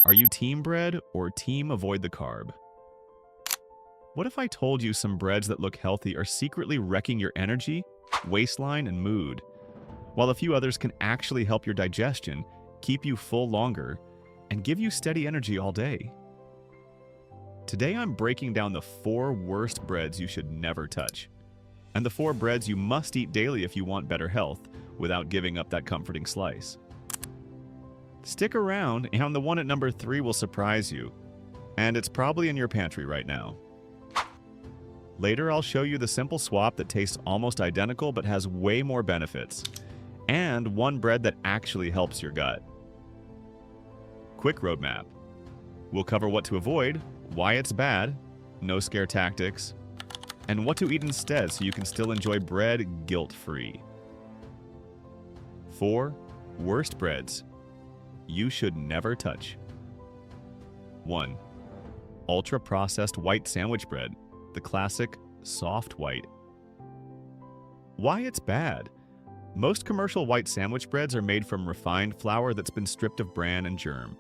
Are you team bread or team avoid the carb? What if I told you some breads that look healthy are secretly wrecking your energy, waistline, and mood, while a few others can actually help your digestion, keep you full longer, and give you steady energy all day? Today I'm breaking down the 4 worst breads you should never touch, and the 4 breads you must eat daily if you want better health without giving up that comforting slice. Stick around, and the one at number 3 will surprise you, and it's probably in your pantry right now. Later, I'll show you the simple swap that tastes almost identical but has way more benefits, and one bread that actually helps your gut. Quick roadmap. We'll cover what to avoid, why it's bad, no scare tactics, and what to eat instead so you can still enjoy bread guilt-free. 4 worst breads you should never touch. 1. Ultra-processed white sandwich bread, the classic soft white. Why it's bad? Most commercial white sandwich breads are made from refined flour that's been stripped of bran and germ,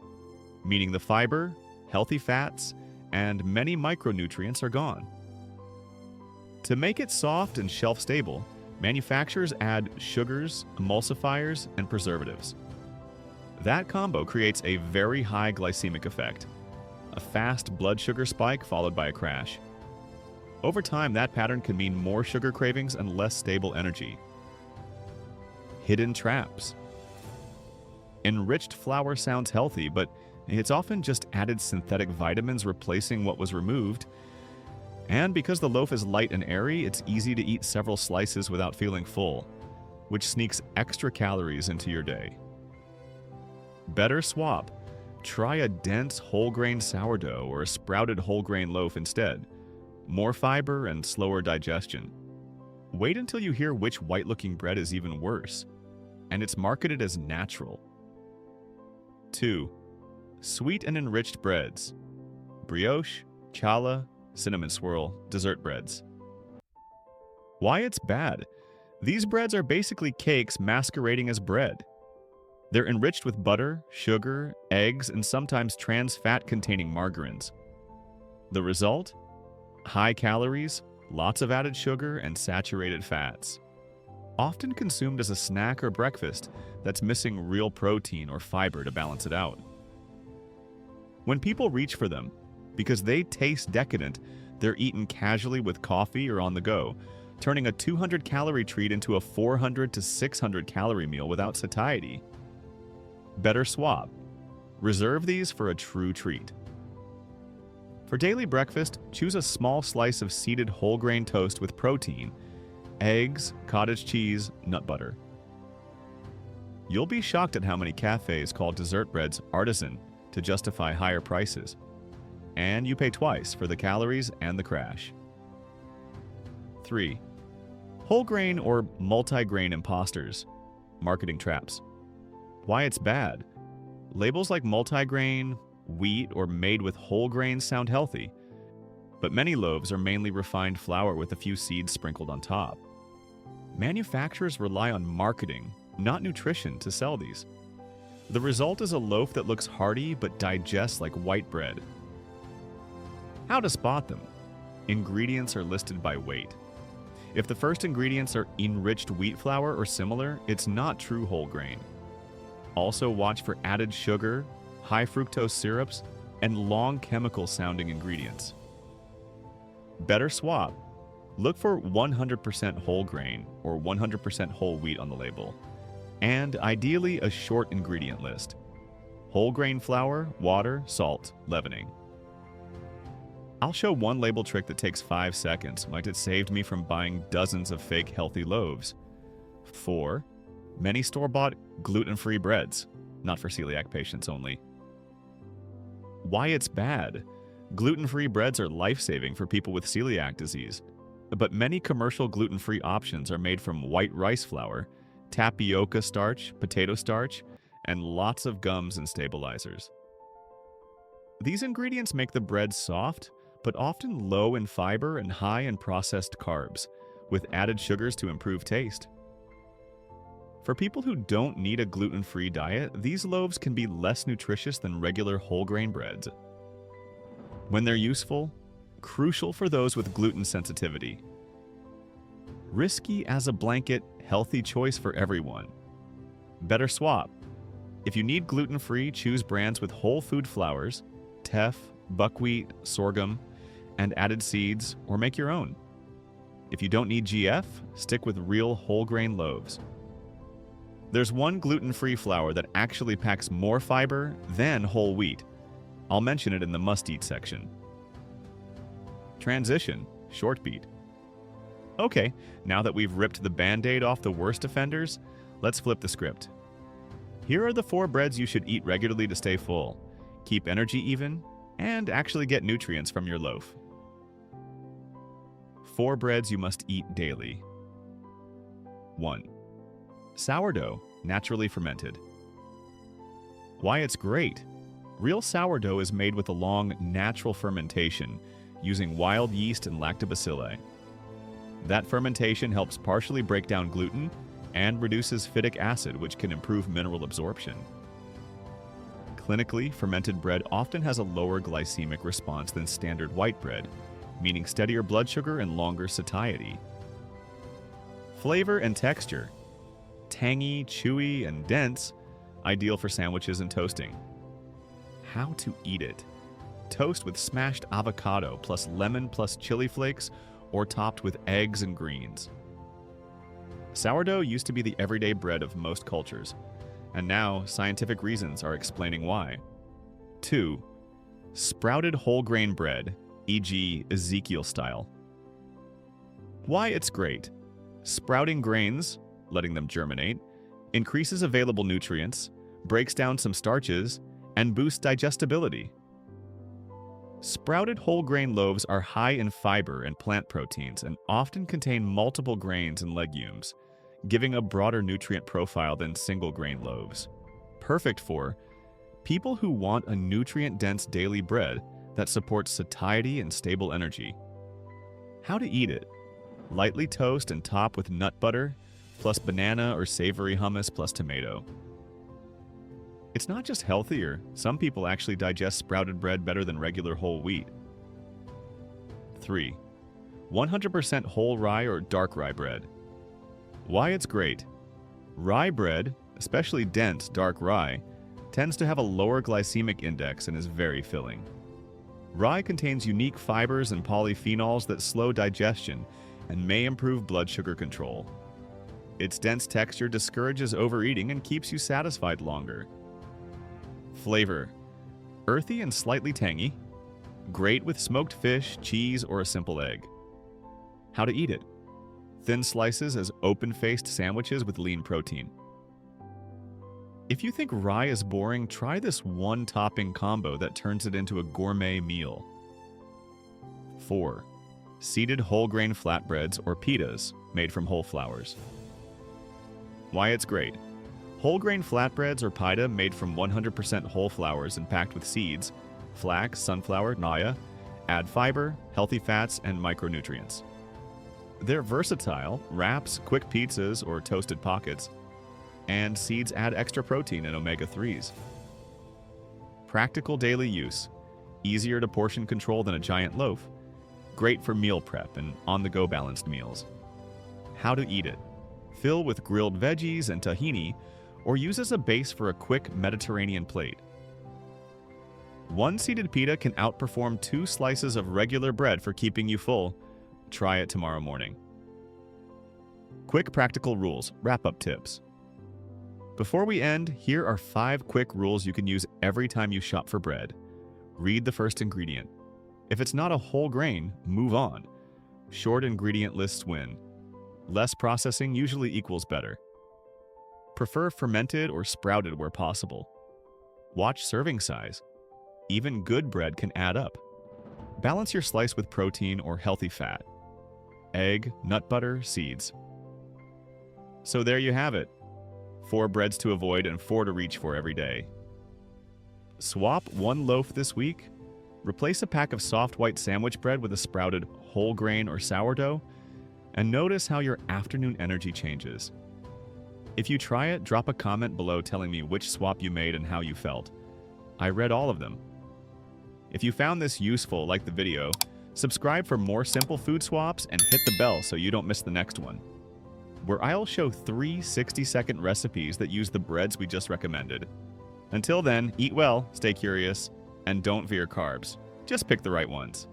meaning the fiber, healthy fats, and many micronutrients are gone. To make it soft and shelf-stable, manufacturers add sugars, emulsifiers, and preservatives. That combo creates a very high glycemic effect, a fast blood sugar spike followed by a crash. Over time, that pattern can mean more sugar cravings and less stable energy. Hidden traps. Enriched flour sounds healthy, but it's often just added synthetic vitamins replacing what was removed. And because the loaf is light and airy, it's easy to eat several slices without feeling full, which sneaks extra calories into your day. Better swap. Try a dense whole grain sourdough or a sprouted whole grain loaf instead. More fiber and slower digestion. Wait until you hear which white-looking bread is even worse, and it's marketed as natural. 2. Sweet and enriched breads. Brioche, challah, cinnamon swirl, dessert breads. Why it's bad? These breads are basically cakes masquerading as bread. They're enriched with butter, sugar, eggs, and sometimes trans fat-containing margarines. The result? High calories, lots of added sugar, and saturated fats. Often consumed as a snack or breakfast that's missing real protein or fiber to balance it out. When people reach for them, because they taste decadent, they're eaten casually with coffee or on the go, turning a 200-calorie treat into a 400 to 600-calorie meal without satiety. Better swap. Reserve these for a true treat. For daily breakfast, choose a small slice of seeded whole grain toast with protein, eggs, cottage cheese, nut butter. You'll be shocked at how many cafes call dessert breads artisan to justify higher prices. And you pay twice for the calories and the crash. 3. Whole grain or multi-grain imposters. Marketing traps. Why it's bad? Labels like multigrain, wheat, or made with whole grains sound healthy, but many loaves are mainly refined flour with a few seeds sprinkled on top. Manufacturers rely on marketing, not nutrition, to sell these. The result is a loaf that looks hearty but digests like white bread. How to spot them? Ingredients are listed by weight. If the first ingredients are enriched wheat flour or similar, it's not true whole grain. Also watch for added sugar, high fructose syrups, and long chemical-sounding ingredients. Better swap. Look for 100% whole grain or 100% whole wheat on the label, and ideally a short ingredient list. Whole grain flour, water, salt, leavening. I'll show one label trick that takes 5 seconds, like it saved me from buying dozens of fake healthy loaves. 4. Many store-bought gluten-free breads, not for celiac patients only. Why it's bad? Gluten-free breads are life-saving for people with celiac disease, but many commercial gluten-free options are made from white rice flour, tapioca starch, potato starch, and lots of gums and stabilizers. These ingredients make the bread soft, but often low in fiber and high in processed carbs, with added sugars to improve taste. For people who don't need a gluten-free diet, these loaves can be less nutritious than regular whole grain breads. When they're useful, crucial for those with gluten sensitivity. Risky as a blanket, healthy choice for everyone. Better swap. If you need gluten-free, choose brands with whole food flours, teff, buckwheat, sorghum, and added seeds, or make your own. If you don't need GF, stick with real whole grain loaves. There's one gluten-free flour that actually packs more fiber than whole wheat. I'll mention it in the must-eat section. Transition, short beat. Okay, now that we've ripped the Band-Aid off the worst offenders, let's flip the script. Here are the 4 breads you should eat regularly to stay full, keep energy even, and actually get nutrients from your loaf. 4 breads you must eat daily. 1. Sourdough, naturally fermented. Why it's great. Real sourdough is made with a long, natural fermentation, using wild yeast and lactobacilli. That fermentation helps partially break down gluten and reduces phytic acid, which can improve mineral absorption. Clinically, fermented bread often has a lower glycemic response than standard white bread, meaning steadier blood sugar and longer satiety. Flavor and texture. Tangy, chewy, and dense, ideal for sandwiches and toasting. How to eat it. Toast with smashed avocado plus lemon plus chili flakes, or topped with eggs and greens. Sourdough used to be the everyday bread of most cultures, and now scientific reasons are explaining why. 2. Sprouted whole grain bread, e.g. Ezekiel style. Why it's great. Sprouting grains, letting them germinate, increases available nutrients, breaks down some starches, and boosts digestibility. Sprouted whole grain loaves are high in fiber and plant proteins and often contain multiple grains and legumes, giving a broader nutrient profile than single grain loaves. Perfect for people who want a nutrient-dense daily bread that supports satiety and stable energy. How to eat it. Lightly toast and top with nut butter, plus banana or savory hummus plus tomato. It's not just healthier, some people actually digest sprouted bread better than regular whole wheat. 3. 100% whole rye or dark rye bread. Why it's great. Rye bread, especially dense dark rye, tends to have a lower glycemic index and is very filling. Rye contains unique fibers and polyphenols that slow digestion and may improve blood sugar control. Its dense texture discourages overeating and keeps you satisfied longer. Flavor. Earthy and slightly tangy. Great with smoked fish, cheese, or a simple egg. How to eat it. Thin slices as open-faced sandwiches with lean protein. If you think rye is boring, try this one-topping combo that turns it into a gourmet meal. 4. Seeded whole grain flatbreads or pitas made from whole flours. Why it's great. Whole grain flatbreads or pita made from 100% whole flours and packed with seeds, flax, sunflower, naya, add fiber, healthy fats, and micronutrients. They're versatile, wraps, quick pizzas, or toasted pockets, and seeds add extra protein and omega-3s. Practical daily use, easier to portion control than a giant loaf, great for meal prep and on-the-go balanced meals. How to eat it. Fill with grilled veggies and tahini, or use as a base for a quick Mediterranean plate. One seeded pita can outperform 2 slices of regular bread for keeping you full. Try it tomorrow morning. Quick practical rules, wrap-up tips. Before we end, here are 5 quick rules you can use every time you shop for bread. Read the first ingredient. If it's not a whole grain, move on. Short ingredient lists win. Less processing usually equals better. Prefer fermented or sprouted where possible. Watch serving size. Even good bread can add up. Balance your slice with protein or healthy fat. Egg, nut butter, seeds. So there you have it. 4 breads to avoid and 4 to reach for every day. Swap 1 loaf this week. Replace a pack of soft white sandwich bread with a sprouted whole grain or sourdough, and notice how your afternoon energy changes. If you try it, drop a comment below telling me which swap you made and how you felt. I read all of them. If you found this useful, like the video, subscribe for more simple food swaps and hit the bell so you don't miss the next one, where I'll show 3 60-second recipes that use the breads we just recommended. Until then, eat well, stay curious, and don't veer carbs. Just pick the right ones.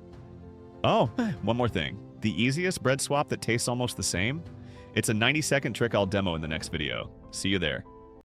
Oh, one more thing. The easiest bread swap that tastes almost the same? It's a 90-second trick I'll demo in the next video. See you there.